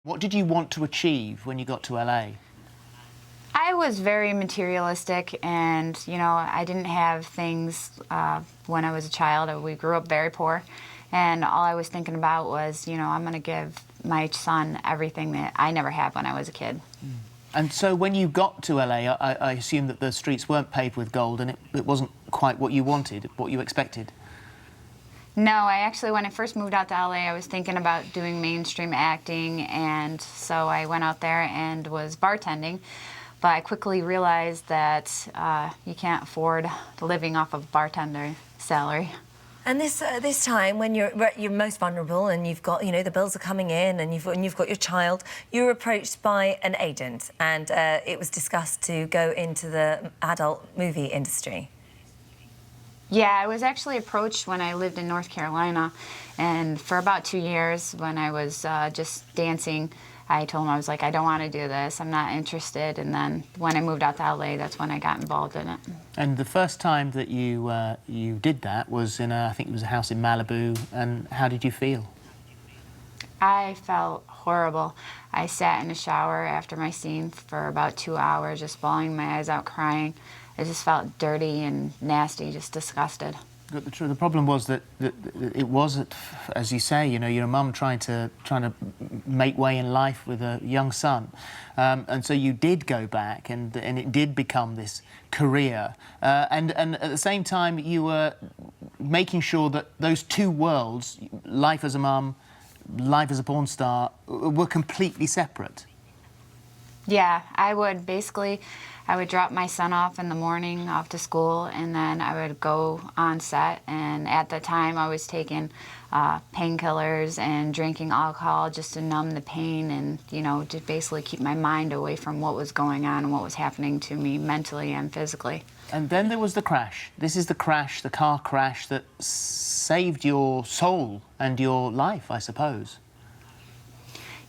What did you want to achieve when you got to LA? I was very materialistic, and I didn't have things when I was a child. We grew up very poor, and all I was thinking about was, I'm going to give my son everything that I never had when I was a kid. And so when you got to LA, I assume that the streets weren't paved with gold, and it wasn't quite what you wanted, what you expected. No, when I first moved out to LA, I was thinking about doing mainstream acting, and so I went out there and was bartending. But I quickly realized that you can't afford living off of bartender salary. And this time, when you're most vulnerable, and you've got the bills are coming in, and you've got your child, you were approached by an agent, and it was discussed to go into the adult movie industry. Yeah, I was actually approached when I lived in North Carolina, and for about 2 years, when I was just dancing, I told him, I was like, I don't want to do this, I'm not interested. And then when I moved out to LA, that's when I got involved in it. And the first time that you did that was in I think it was a house in Malibu. And how did you feel? I felt horrible. I sat in the shower after my scene for about 2 hours, just bawling my eyes out, crying. I just felt dirty and nasty, just disgusted. The problem was that it was, as you say, your mum trying to make way in life with a young son, and so you did go back, and it did become this career, and at the same time you were making sure that those two worlds, life as a mum, life as a porn star, were completely separate. Yeah, I would drop my son off in the morning, off to school, and then I would go on set. And at the time, I was taking painkillers and drinking alcohol just to numb the pain and, to basically keep my mind away from what was going on and what was happening to me mentally and physically. And then there was the crash. This is the crash, the car crash that saved your soul and your life, I suppose.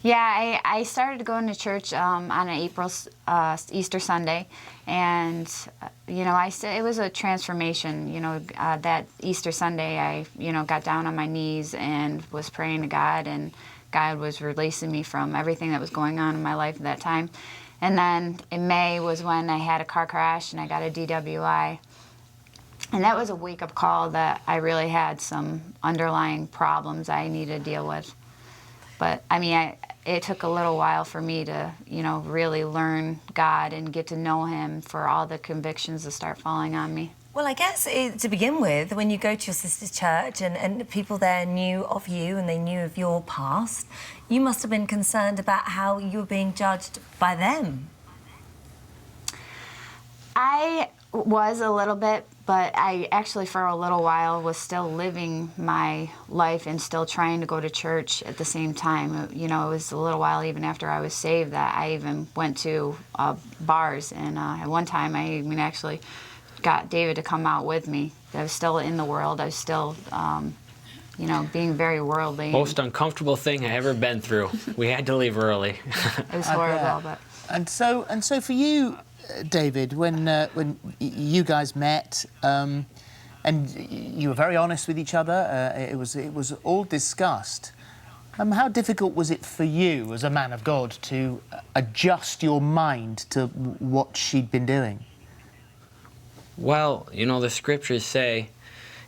Yeah, I started going to church on an Easter Sunday, and it was a transformation. That Easter Sunday, I got down on my knees and was praying to God, and God was releasing me from everything that was going on in my life at that time. And then in May was when I had a car crash and I got a DWI, and that was a wake-up call that I really had some underlying problems I needed to deal with. But it took a little while for me to, really learn God and get to know Him for all the convictions to start falling on me. Well, I guess to begin with, when you go to your sister's church and people there knew of you and they knew of your past, you must have been concerned about how you were being judged by them. I was a little bit, but I actually for a little while was still living my life and still trying to go to church at the same time. It was a little while even after I was saved that I even went to bars, and at one time I even actually got David to come out with me. I was still in the world. I was still, being very worldly. Most uncomfortable thing I ever been through. We had to leave early. It was horrible, but. And so for you, David, when you guys met, and you were very honest with each other, it was all discussed. How difficult was it for you, as a man of God, to adjust your mind to what she'd been doing? Well, the scriptures say,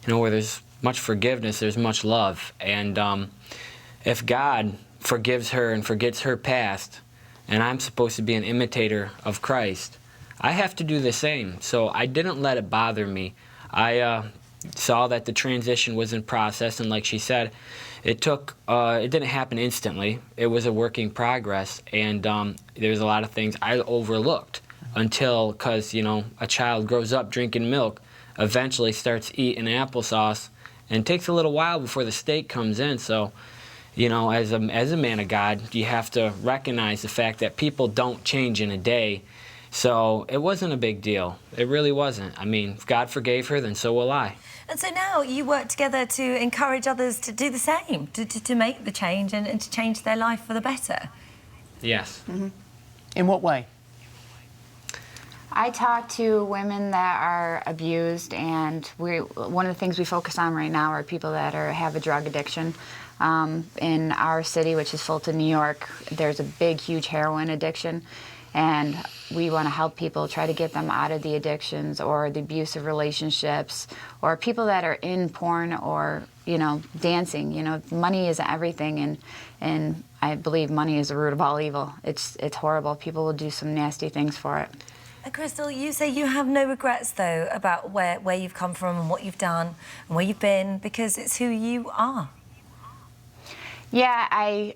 where there's much forgiveness, there's much love. And if God forgives her and forgets her past, and I'm supposed to be an imitator of Christ, I have to do the same. So I didn't let it bother me. I saw that the transition was in process, and like she said, it didn't happen instantly. It was a work in progress, and there was a lot of things I overlooked until, because, a child grows up drinking milk, eventually starts eating applesauce, and it takes a little while before the steak comes in. So, as a man of God, you have to recognize the fact that people don't change in a day. So it wasn't a big deal. It really wasn't. If God forgave her, then so will I. And so now you work together to encourage others to do the same, to make the change and to change their life for the better. Yes. Mm-hmm. In what way? I talk to women that are abused, and one of the things we focus on right now are people that have a drug addiction. In our city, which is Fulton, New York, there's a big, huge heroin addiction, and we want to help people, try to get them out of the addictions or the abusive relationships, or people that are in porn or, you know, dancing. You know, money is everything, and I believe money is the root of all evil. It's horrible. People will do some nasty things for it. Crystal, you say you have no regrets, though, about where you've come from and what you've done and where you've been, because it's who you are. Yeah, I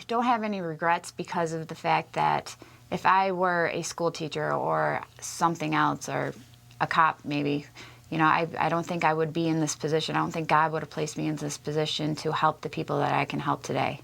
don't have any regrets because of the fact that if I were a school teacher or something else, or a cop maybe, you know, I don't think I would be in this position. I don't think God would have placed me in this position to help the people that I can help today.